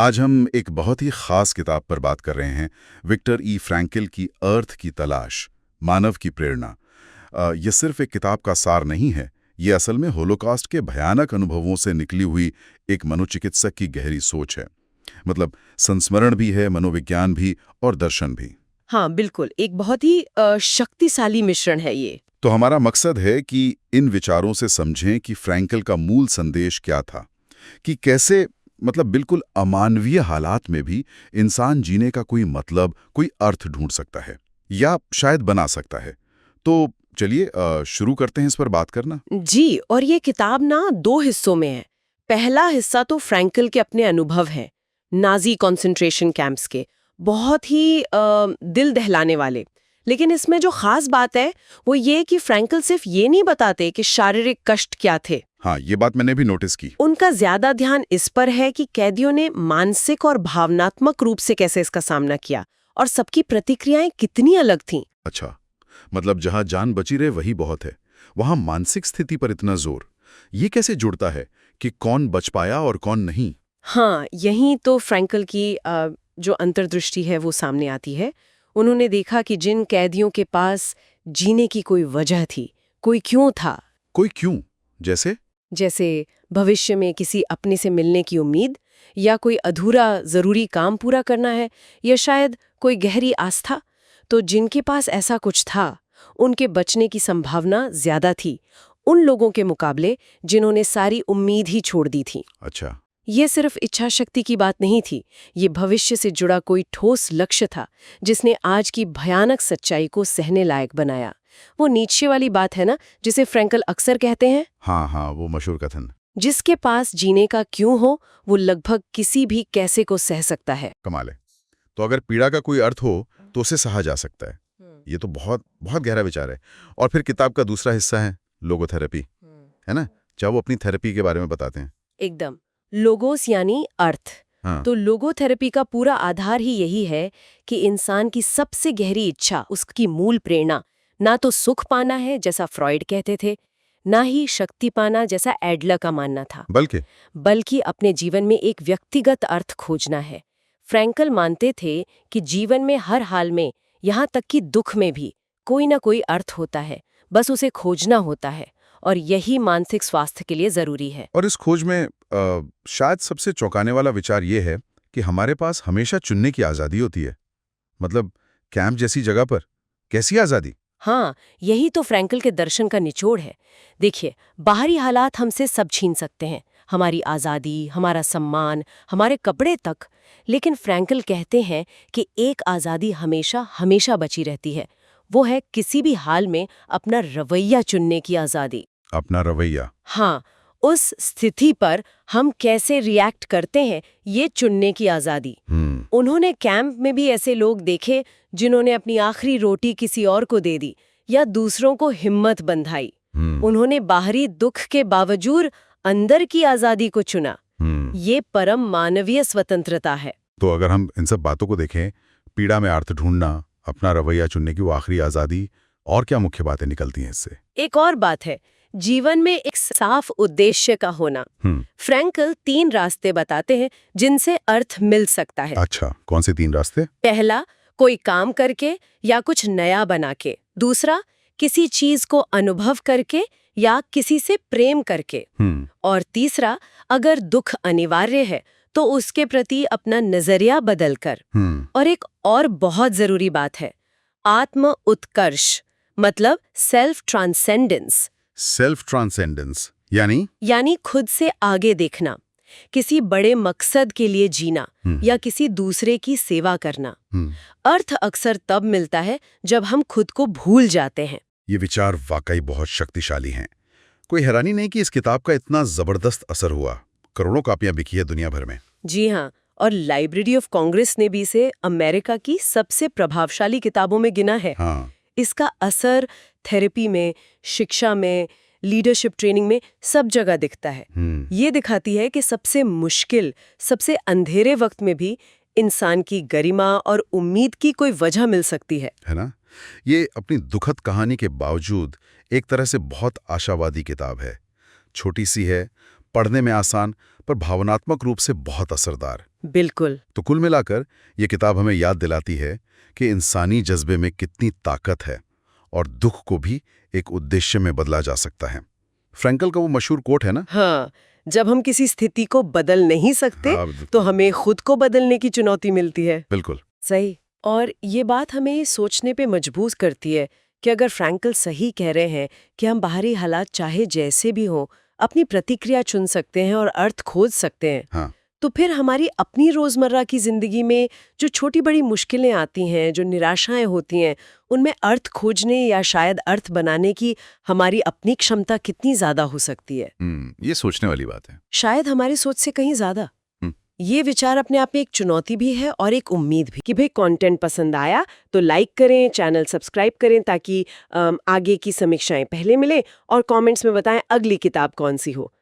आज हम एक बहुत ही खास किताब पर बात कर रहे हैं, विक्टर ई फ्रैंकल की अर्थ की तलाश, मानव की प्रेरणा। ये सिर्फ एक किताब का सार नहीं है, ये असल में होलोकॉस्ट के भयानक अनुभवों से निकली हुई एक मनोचिकित्सक की गहरी सोच है। मतलब संस्मरण भी है, मनोविज्ञान भी और दर्शन भी। हाँ बिल्कुल, एक बहुत ही शक्तिशाली मिश्रण है ये। तो हमारा मकसद है कि इन विचारों से समझें कि फ्रैंकल का मूल संदेश क्या था, कि कैसे मतलब बिल्कुल अमानवीय हालात में भी इंसान जीने का कोई मतलब, कोई अर्थ ढूंढ सकता है या शायद बना सकता है। तो चलिए शुरू करते हैं इस पर बात करना। जी, और ये किताब ना दो हिस्सों में है। पहला हिस्सा तो फ्रैंकल के अपने अनुभव हैं, नाजी कंसंट्रेशन कैंप्स के, बहुत ही दिल दहलाने वाले। लेकिन इसमें जो खास बात है वो ये कि फ्रैंकल सिर्फ ये नहीं बताते कि शारीरिक कष्ट क्या थे। हाँ, ये बात मैंने भी नोटिस की। उनका ज्यादा ध्यान इस पर है कि कैदियों ने मानसिक और भावनात्मक रूप से कैसे इसका सामना किया और सबकी प्रतिक्रियाएं कितनी अलग थीं। अच्छा, मतलब जहां जान बची रहे वही बहुत है, वहां मानसिक स्थिति पर इतना जोर, ये कैसे जुड़ता है कि कौन बच पाया और कौन नहीं? हाँ, यहीं तो फ्रैंकल की जो अंतर्दृष्टि है वो सामने आती है। उन्होंने देखा कि जिन कैदियों के पास जीने की कोई वजह थी, कोई क्यों था, कोई क्यों? जैसे? जैसे भविष्य में किसी अपने से मिलने की उम्मीद, या कोई अधूरा जरूरी काम पूरा करना है, या शायद कोई गहरी आस्था, तो जिनके पास ऐसा कुछ था उनके बचने की संभावना ज्यादा थी उन लोगों के मुकाबले जिन्होंने सारी उम्मीद ही छोड़ दी थी। अच्छा। ये सिर्फ इच्छा शक्ति की बात नहीं थी, ये भविष्य से जुड़ा कोई ठोस लक्ष्य था जिसने आज की भयानक सच्चाई को सहने लायक बनाया। वो नीचे वाली बात है ना, जिसे फ्रैंकल अक्सर कहते हैं, हाँ हाँ, वो मशहूर कथन। जिसके पास जीने का क्यों हो वो लगभग किसी भी कैसे को सह सकता है। कमाल है। तो अगर पीड़ा का कोई अर्थ हो तो उसे सहा जा सकता है। ये तो बहुत बहुत गहरा विचार है। और फिर किताब का दूसरा हिस्सा है लोगोथेरेपी, है ना? चाहे वो अपनी थेरेपी के बारे में बताते हैं। एकदम, लोगोस यानी अर्थ। हाँ। तो लोगोथेरेपी का पूरा आधार ही यही है कि इंसान की सबसे गहरी इच्छा, उसकी मूल प्रेरणा, ना तो सुख पाना है जैसा फ्रॉइड कहते थे, ना ही शक्ति पाना जैसा एडलर का मानना था, बल्कि अपने जीवन में एक व्यक्तिगत अर्थ खोजना है। फ्रैंकल मानते थे कि जीवन में हर हाल में, यहाँ तक कि दुख में भी, कोई ना कोई अर्थ होता है, बस उसे खोजना होता है, और यही मानसिक स्वास्थ्य के लिए जरूरी है। और इस खोज में शायद सबसे चौंकाने वाला विचार ये है कि हमारे पास हमेशा चुनने की आज़ादी होती है। मतलब कैंप जैसी जगह पर कैसी आज़ादी? हाँ, यही तो फ्रैंकल के दर्शन का निचोड़ है। देखिए, बाहरी हालात हमसे सब छीन सकते हैं, हमारी आज़ादी, हमारा सम्मान, हमारे कपड़े तक। लेकिन फ्रैंकल कहते हैं कि एक आज़ादी हमेशा हमेशा बची रहती है, वो है किसी भी हाल में अपना रवैया चुनने की आज़ादी। अपना रवैया। हाँ, उस स्थिति पर हम कैसे रिएक्ट करते हैं, ये चुनने की आज़ादी। उन्होंने कैंप में भी ऐसे लोग देखे जिन्होंने अपनी आखिरी रोटी किसी और को दे दी या दूसरों को हिम्मत बंधाई। उन्होंने बाहरी दुख के बावजूद अंदर की आज़ादी को चुना। ये परम मानवीय स्वतंत्रता है। तो अगर हम इन सब बातों को देखें, पीड़ा में अर्थ ढूंढना, अपना रवैया चुनने की वो आखिरी आज़ादी, और क्या मुख्य बातें निकलती हैं इससे? एक और बात है, जीवन में एक साफ उद्देश्य का होना। फ्रैंकल 3 रास्ते बताते हैं जिनसे अर्थ मिल सकता है। अच्छा, कौन से 3 रास्ते? पहला, कोई काम करके या कुछ नया बना के। दूसरा, किसी चीज को अनुभव करके या किसी से प्रेम करके। और तीसरा, अगर दुख अनिवार्य है तो उसके प्रति अपना नजरिया बदलकर। और एक और बहुत जरूरी बात है, आत्म उत्कर्ष, मतलब सेल्फ ट्रांसेंडेंस। सेल्फ ट्रांसेंडेंस यानी खुद से आगे देखना, किसी बड़े मकसद के लिए जीना या किसी दूसरे की सेवा करना। अर्थ अक्सर तब मिलता है जब हम खुद को भूल जाते हैं। ये विचार वाकई बहुत शक्तिशाली हैं। कोई हैरानी नहीं कि इस किताब का इतना जबरदस्त असर हुआ। करोड़ों कापियां बिकी है दुनिया भर में। जी हाँ, और लाइब्रेरी ऑफ कांग्रेस ने भी इसे अमेरिका की सबसे प्रभावशाली किताबों में गिना है। हाँ। इसका असर थेरेपी में, शिक्षा में, लीडरशिप ट्रेनिंग में सब जगह दिखता है। ये दिखाती है कि सबसे मुश्किल, सबसे अंधेरे वक्त में भी इंसान की गरिमा और उम्मीद की कोई वजह मिल सकती है ना? ये अपनी दुखद कहानी के बावजूद एक तरह से बहुत आशावादी किताब है। छोटी सी है, पढ़ने में आसान पर भावनात्मक रूप से बहुत असरदार। बिल्कुल। तो कुल मिलाकर ये किताब हमें याद दिलाती है कि इंसानी जज्बे में कितनी ताकत है और दुख को भी एक उद्देश्य में बदला जा सकता है। फ्रैंकल का वो मशहूर कोट है ना, हाँ, जब हम किसी स्थिति को बदल नहीं सकते हाँ, तो हमें खुद को बदलने की चुनौती मिलती है। बिल्कुल। सही। और ये बात हमें सोचने पे मजबूर करती है कि अगर फ्रैंकल सही कह रहे हैं कि हम बाहरी हालात चाहे जैसे भी हों अपनी प्रतिक्रिया चुन सकते हैं और अर्थ खोज सकते हैं, हाँ, तो फिर हमारी अपनी रोजमर्रा की जिंदगी में जो छोटी बड़ी मुश्किलें आती हैं, जो निराशाएं होती हैं, उनमें अर्थ खोजने या शायद अर्थ बनाने की हमारी अपनी क्षमता कितनी ज्यादा हो सकती है। ये सोचने वाली बात है। शायद हमारी सोच से कहीं ज्यादा। हम्म। ये विचार अपने आप में एक चुनौती भी है और एक उम्मीद भी कि भाई कंटेंट पसंद आया तो लाइक करें, चैनल सब्सक्राइब करें ताकि आगे की समीक्षाएं पहले मिले और कमेंट्स में बताएं अगली किताब कौन सी हो।